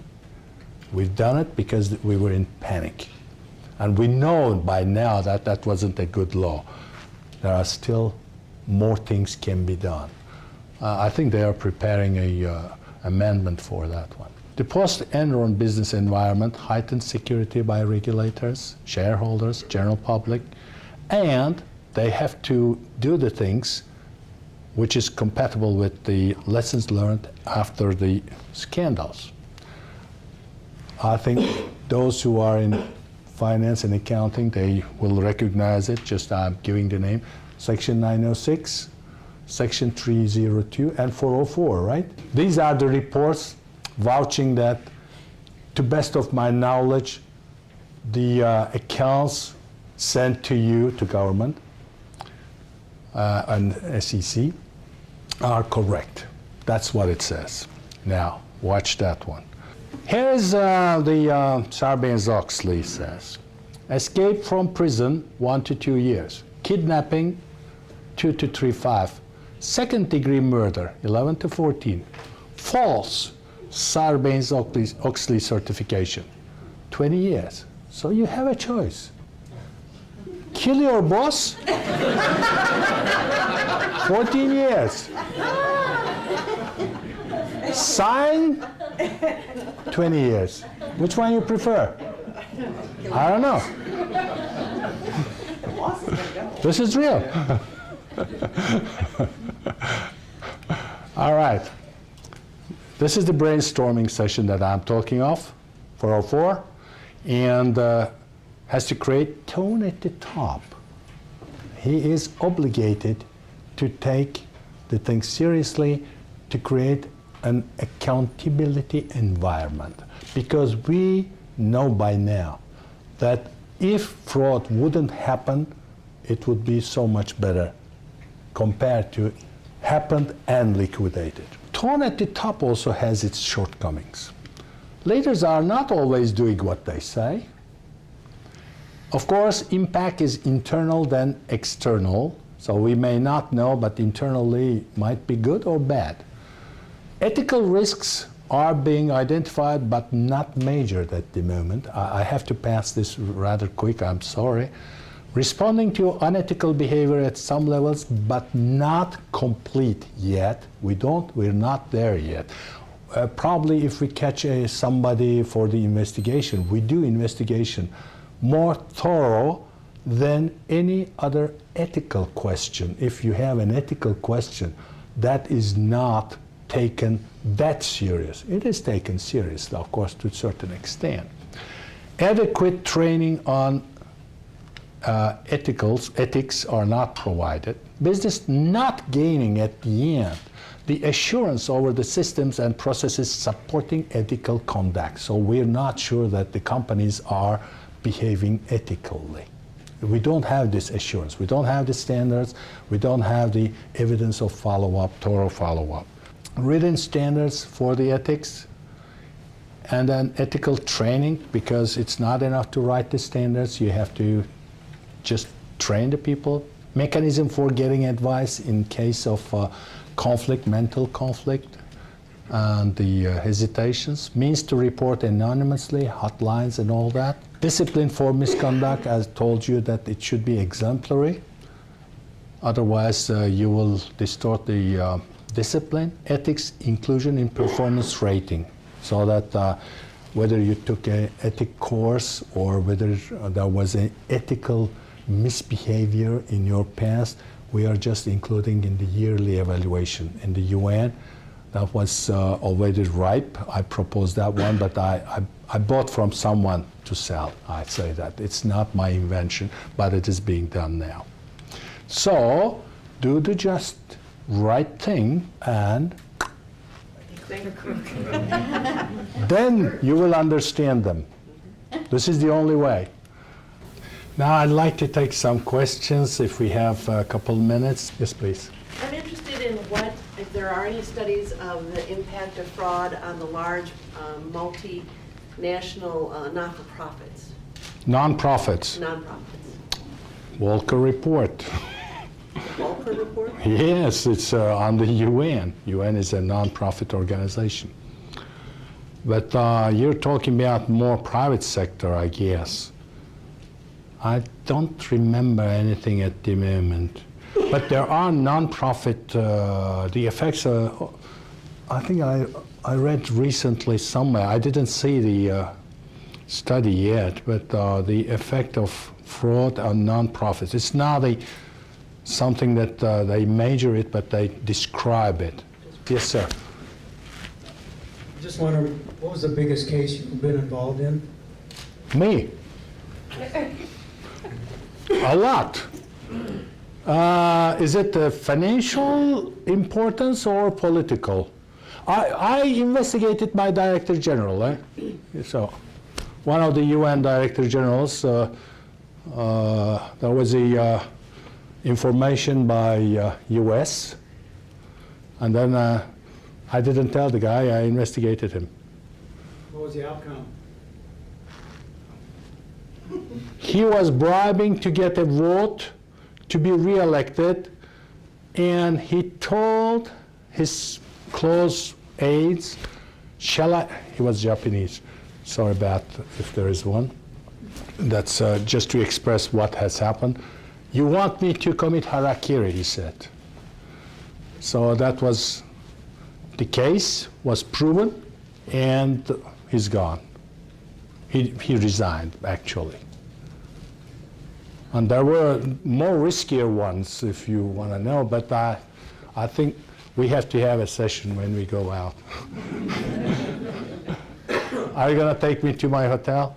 We've done it because we were in panic. And we know by now that that wasn't a good law. There are still more things can be done. I think they are preparing a amendment for that one. The post-Enron business environment heightened security by regulators, shareholders, general public, and they have to do the things which is compatible with the lessons learned after the scandals. I think those who are in finance and accounting, they will recognize it, just I'm giving the name. Section 906, Section 302, and 404, right? These are the reports vouching that, to best of my knowledge, the accounts sent to you, to government, and SEC, are correct. That's what it says. Now, watch that one. Here's the Sarbanes-Oxley says. Escape from prison, 1 to 2 years. Kidnapping, 2 to 3.5. Second-degree murder, 11 to 14. False Sarbanes-Oxley certification, 20 years. So you have a choice. Kill your boss, 14 years. Sign, 20 years. Which one you prefer? I don't know. This is real. All right. This is the brainstorming session that I'm talking of, 404, and has to create tone at the top. He is obligated to take the thing seriously, to create an accountability environment, because we know by now that if fraud wouldn't happen, it would be so much better compared to happened and liquidated. Tone at the top also has its shortcomings. Leaders are not always doing what they say. Of course, impact is internal than external, so we may not know, but internally might be good or bad. Ethical risks are being identified, but not measured at the moment. I have to pass this rather quick, I'm sorry. Responding to unethical behavior at some levels, but not complete yet. We're not there yet. Probably if we catch somebody for the investigation, we do investigation more thorough than any other ethical question. If you have an ethical question, that is not taken that serious. It is taken seriously, of course, to a certain extent. Adequate training on ethics are not provided. Business not gaining at the end the assurance over the systems and processes supporting ethical conduct. So we're not sure that the companies are behaving ethically. We don't have this assurance. We don't have the standards. We don't have the evidence of follow-up, thorough follow-up. Written standards for the ethics and then ethical training, because it's not enough to write the standards. You have to just train the people. Mechanism for getting advice in case of conflict, mental conflict, and the hesitations. Means to report anonymously, hotlines and all that. Discipline for misconduct, I told you that it should be exemplary. Otherwise, you will distort the discipline. Ethics, inclusion in performance rating, so that whether you took an ethic course or whether there was an ethical misbehavior in your past, we are just including in the yearly evaluation. In the UN, that was already ripe. I proposed that one, but I bought from someone to sell. I say that. It's not my invention, but it is being done now. So, do the just right thing, and then you will understand them. This is the only way. Now I'd like to take some questions if we have a couple minutes. Yes, please. I'm interested in if there are any studies of the impact of fraud on the large multinational not-for-profits. Non-profits. Non-profits. Walker Report. Walker Report? Yes, it's on the UN. UN is a non-profit organization. But you're talking about more private sector, I guess. I don't remember anything at the moment. But there are non-profit, the effects, I think I read recently somewhere, I didn't see the study yet, but the effect of fraud on non-profits. It's not something that they measure it, but they describe it. Yes, sir. Just wondering, what was the biggest case you've been involved in? Me? A lot. Is it financial importance or political? I investigated my Director General. So, one of the UN Director Generals, there was a information by US, and then I didn't tell the guy, I investigated him. What was the outcome? He was bribing to get a vote to be re-elected, and he told his close aides, he was Japanese, sorry about if there is one, that's just to express what has happened. You want me to commit harakiri, he said. So that was, the case was proven, and he's gone. He resigned, actually. And there were more riskier ones, if you want to know, but I think we have to have a session when we go out. Are you going to take me to my hotel?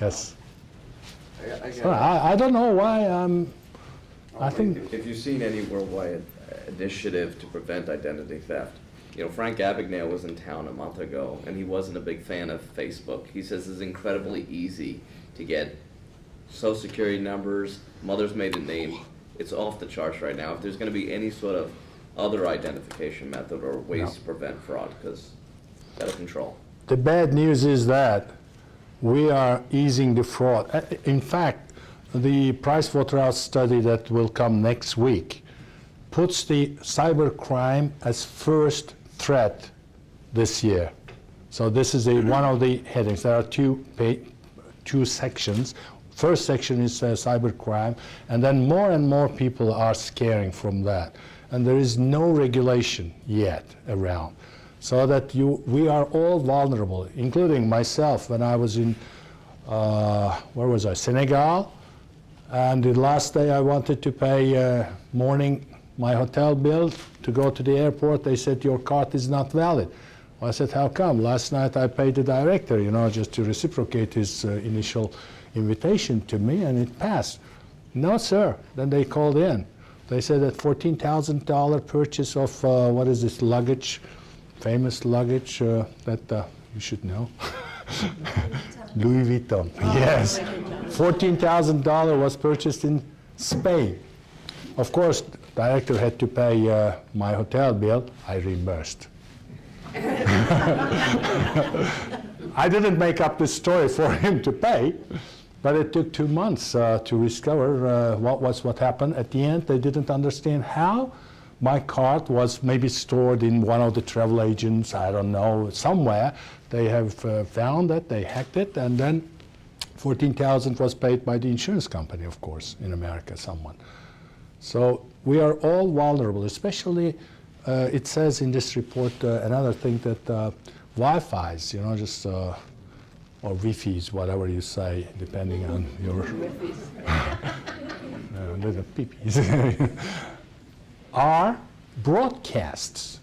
Yes. I don't know why I think... If you've seen any worldwide initiative to prevent identity theft, you know, Frank Abagnale was in town a month ago, and he wasn't a big fan of Facebook. He says it's incredibly easy to get social security numbers, mother's maiden name. It's off the charts right now. If there's going to be any sort of other identification method or ways to prevent fraud, because it's out of control. The bad news is that we are easing the fraud. In fact, the Pricewaterhouse study that will come next week puts the cybercrime as first threat this year. So this is one of the headings. There are two sections. First section is cybercrime, and then more and more people are scaring from that. And there is no regulation yet around. So that we are all vulnerable, including myself when I was in, where was I, Senegal? And the last day I wanted to pay my hotel bill to go to the airport. They said, your card is not valid. Well, I said, how come? Last night I paid the director, you know, just to reciprocate his initial invitation to me, and it passed. No, sir. Then they called in. They said that $14,000 purchase of, what is this, luggage, famous luggage that you should know. Louis Vuitton, yes. $14,000 was purchased in Spain. Of course, director had to pay my hotel bill. I reimbursed. I didn't make up this story for him to pay, but it took 2 months to discover what happened. At the end, they didn't understand how. My card was maybe stored in one of the travel agents, I don't know, somewhere. They have found that, they hacked it, and then 14,000 was paid by the insurance company, of course, in America, someone. So we are all vulnerable, especially, it says in this report, another thing that Wi-Fi's, you know, just, or Wi-Fi's, whatever you say, depending on your little peepees, are broadcasts,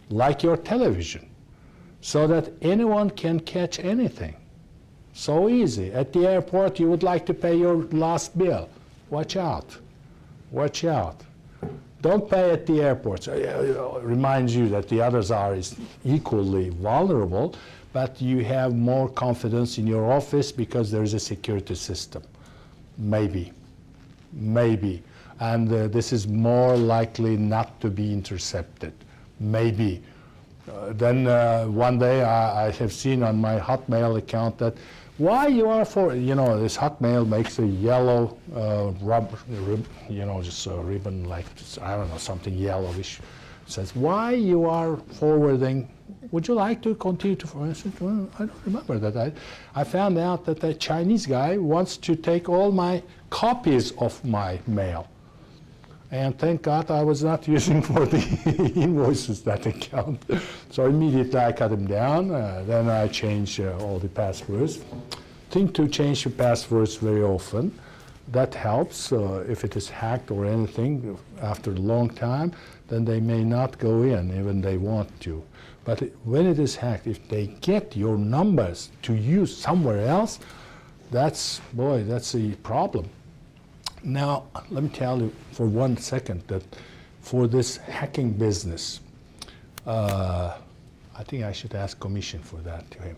like your television, so that anyone can catch anything. So easy. At the airport, you would like to pay your last bill. Watch out. Watch out. Don't pay at the airport. It reminds you that the others are equally vulnerable, but you have more confidence in your office because there is a security system. Maybe. Maybe. And this is more likely not to be intercepted. Maybe. Then one day I have seen on my Hotmail account that why you are for, you know, this Hotmail makes a yellow just a ribbon like, I don't know, something yellowish. It says, why you are forwarding, would you like to continue to forward? I said, well, I don't remember that. I found out that a Chinese guy wants to take all my copies of my mail. And thank God I was not using for the invoices that account. So immediately I cut them down. Then I change all the passwords. Think to change the passwords very often. That helps. If it is hacked or anything after a long time, then they may not go in, even they want to. But when it is hacked, if they get your numbers to use somewhere else, that's a problem. Now, let me tell you for 1 second that for this hacking business, I think I should ask commission for that to him.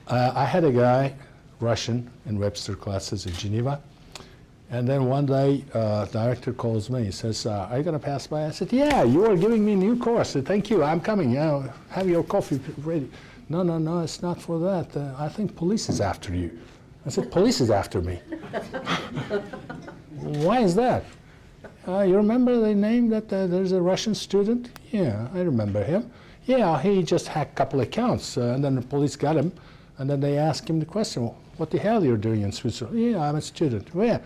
I had a guy, Russian, in Webster classes in Geneva, and then one day, director calls me. He says, are you going to pass by? I said, yeah, you are giving me a new course. I said, thank you, I'm coming. Have your coffee ready. No, it's not for that. I think police is after you. I said, police is after me. Why is that? You remember the name that there's a Russian student? Yeah, I remember him. Yeah, he just hacked a couple accounts, and then the police got him, and then they asked him the question, what the hell are you doing in Switzerland? Yeah, I'm a student. Where?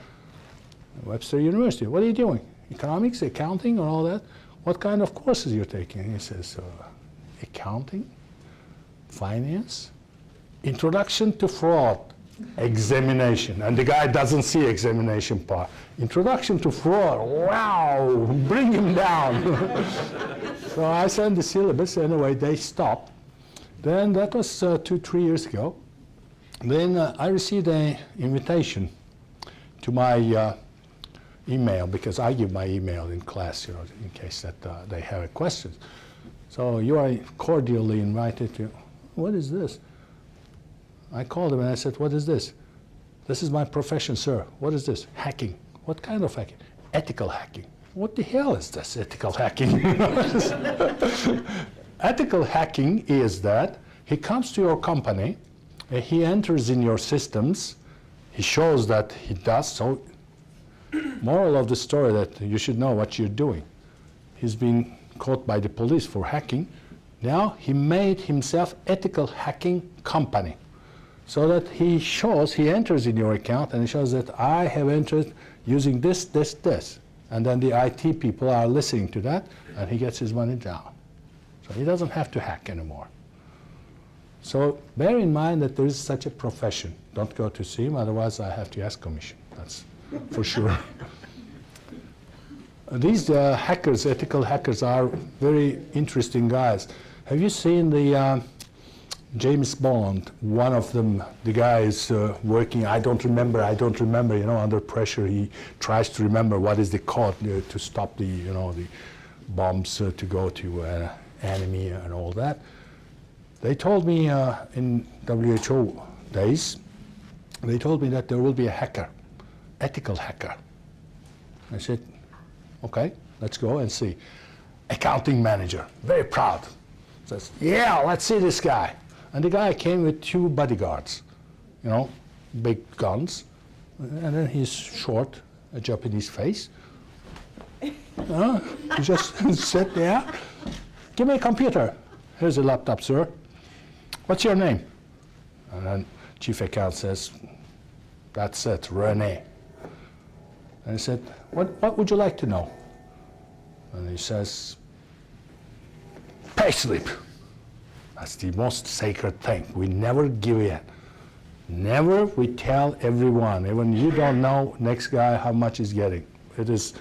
Webster University. What are you doing? Economics, accounting, or all that? What kind of courses you're taking? He says, accounting, finance, introduction to fraud. Examination, and the guy doesn't see examination part. Introduction to fraud, wow, bring him down. So I sent the syllabus, anyway, they stopped. Then that was 2-3 years ago. Then I received an invitation to my email, because I give my email in class, you know, in case that they have questions. So you are cordially invited to, what is this? I called him and I said, what is this? This is my profession, sir. What is this? Hacking. What kind of hacking? Ethical hacking. What the hell is this ethical hacking? Ethical hacking is that he comes to your company, he enters in your systems, he shows that he does so. Moral of the story that you should know what you're doing. He's been caught by the police for hacking. Now he made himself ethical hacking company. So that he enters in your account and he shows that I have entered using this. And then the IT people are listening to that and he gets his money down. So he doesn't have to hack anymore. So bear in mind that there is such a profession. Don't go to see him, otherwise I have to ask commission. That's for sure. These hackers, ethical hackers, are very interesting guys. Have you seen the James Bond? One of them, the guy is working, I don't remember, you know, under pressure he tries to remember what is the code to stop the, you know, the bombs to go to enemy and all that. They told me in WHO days, they told me that there will be a hacker, ethical hacker. I said, okay, let's go and see. Accounting manager, very proud. says, yeah, let's see this guy. And the guy came with 2 bodyguards, you know, big guns. And then he's short, a Japanese face. He just sat there. Give me a computer. Here's a laptop, sir. What's your name? And then chief account says, that's it, Rene. And I said, what would you like to know? And he says, payslip. That's the most sacred thing. We never give in. Never we tell everyone, even you don't know next guy how much he's getting. It is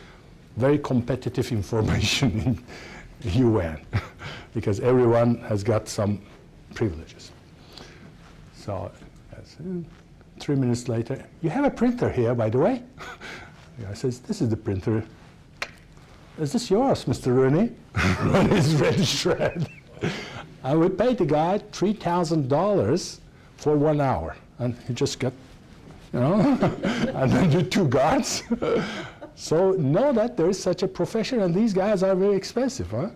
very competitive information in UN because everyone has got some privileges. So 3 minutes later, you have a printer here, by the way. The guy says, this is the printer. Is this yours, Mr. Rooney? It's red shred. And we paid the guy $3,000 for 1 hour. And he just got, you know, and then the 2 guards. So know that there is such a profession, and these guys are very expensive, huh?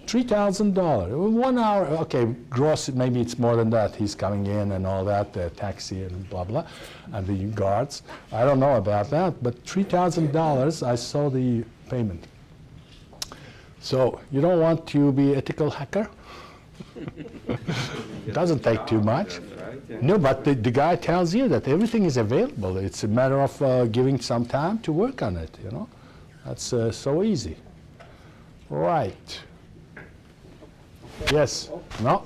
$3,000, 1 hour, okay, gross, maybe it's more than that. He's coming in and all that, the taxi and blah, blah, and the guards. I don't know about that, but $3,000, I saw the payment. So you don't want to be ethical hacker? It doesn't take too much. No, but the guy tells you that everything is available. It's a matter of giving some time to work on it, you know. That's so easy. Right. Yes. No.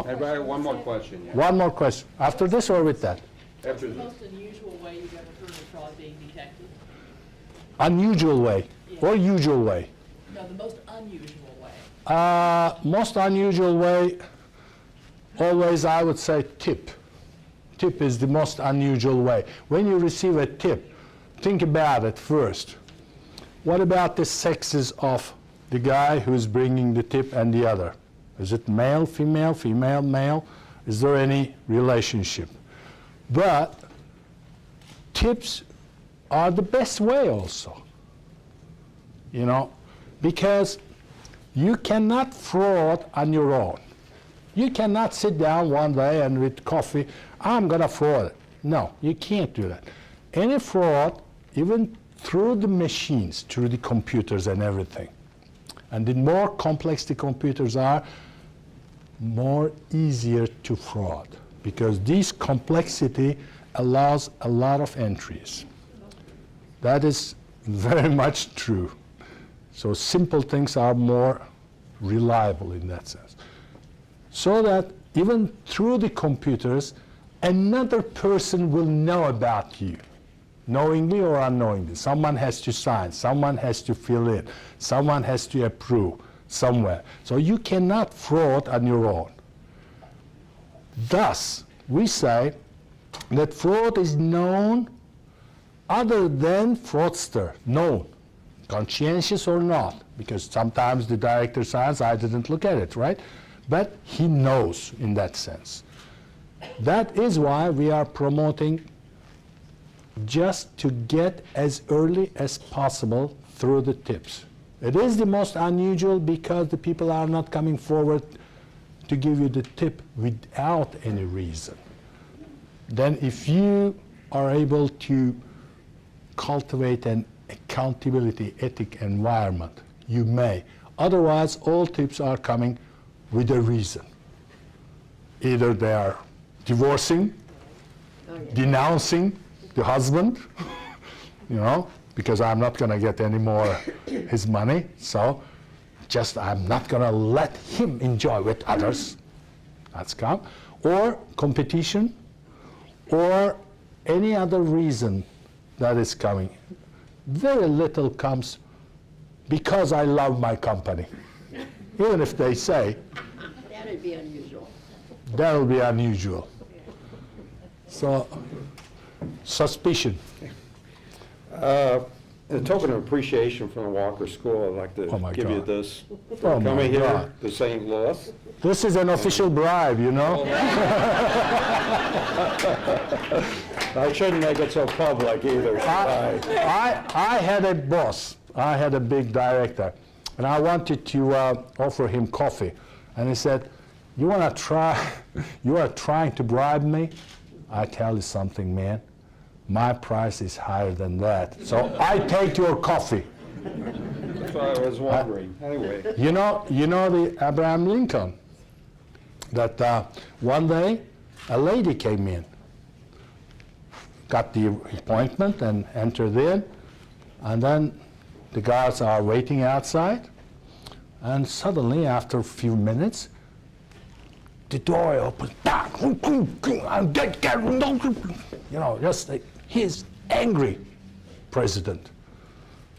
Everybody, one more question. Yeah. One more question. After this or with that? After The this. most unusual way you've ever heard of fraud being detected? Unusual way or usual way? No, the most unusual way. Most unusual way, always I would say tip. Tip is the most unusual way. When you receive a tip, think about it first. What about the sexes of the guy who's bringing the tip and the other? Is it male, female, female, male? Is there any relationship? But tips are the best way also, you know, because you cannot fraud on your own. You cannot sit down one day and with coffee, I'm going to fraud it. No, you can't do that. Any fraud, even through the machines, through the computers and everything, and the more complex the computers are, more easier to fraud, because this complexity allows a lot of entries. That is very much true. So simple things are more reliable in that sense. So that even through the computers, another person will know about you, knowingly or unknowingly. Someone has to sign, someone has to fill in, someone has to approve somewhere. So you cannot fraud on your own. Thus, we say that fraud is known other than fraudster, known, conscientious or not, because sometimes the director signs, I didn't look at it, right? But he knows in that sense. That is why we are promoting just to get as early as possible through the tips. It is the most unusual because the people are not coming forward to give you the tip without any reason. Then if you are able to cultivate an accountability ethic environment, you may. Otherwise, all tips are coming with a reason. Either they are divorcing, denouncing the husband, you know, because I'm not going to get any more his money, so just I'm not going to let him enjoy with others. That's come. Or competition, or any other reason that is coming. Very little comes because I love my company. Even if they say, That'd be unusual. that'll be unusual. So, suspicion. A token of appreciation from the Walker School, I'd like Oh my to give you God. this. Oh my Coming here God. to St. Louis. This is an official bribe, you know? I shouldn't make it so public either. should I? I had a boss. I had a big director, and I wanted to offer him coffee. And he said, you want to try, you are trying to bribe me? I tell you something, man. My price is higher than that. So I take your coffee. That's what I was wondering. Anyway, You know the Abraham Lincoln, that one day a lady came in, got the appointment and entered in, and then the guards are waiting outside, and suddenly after a few minutes, the door opens, just like, he's angry, President.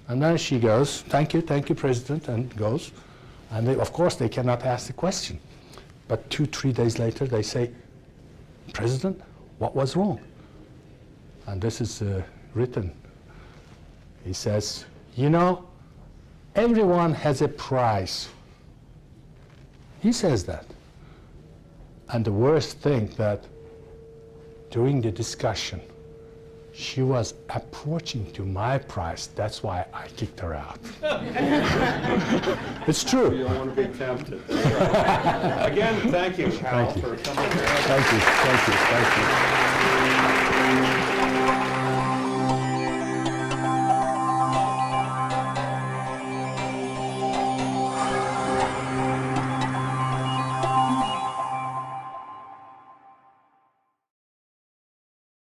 And then she goes, thank you, President, and goes. And they, of course, they cannot ask the question. But 2-3 days later, they say, President, what was wrong? And this is written. He says, everyone has a price. He says that. And the worst thing that during the discussion, she was approaching to my price. That's why I kicked her out. It's true. you don't want to be tempted. Again, thank you, Hal, for coming here. Thank you.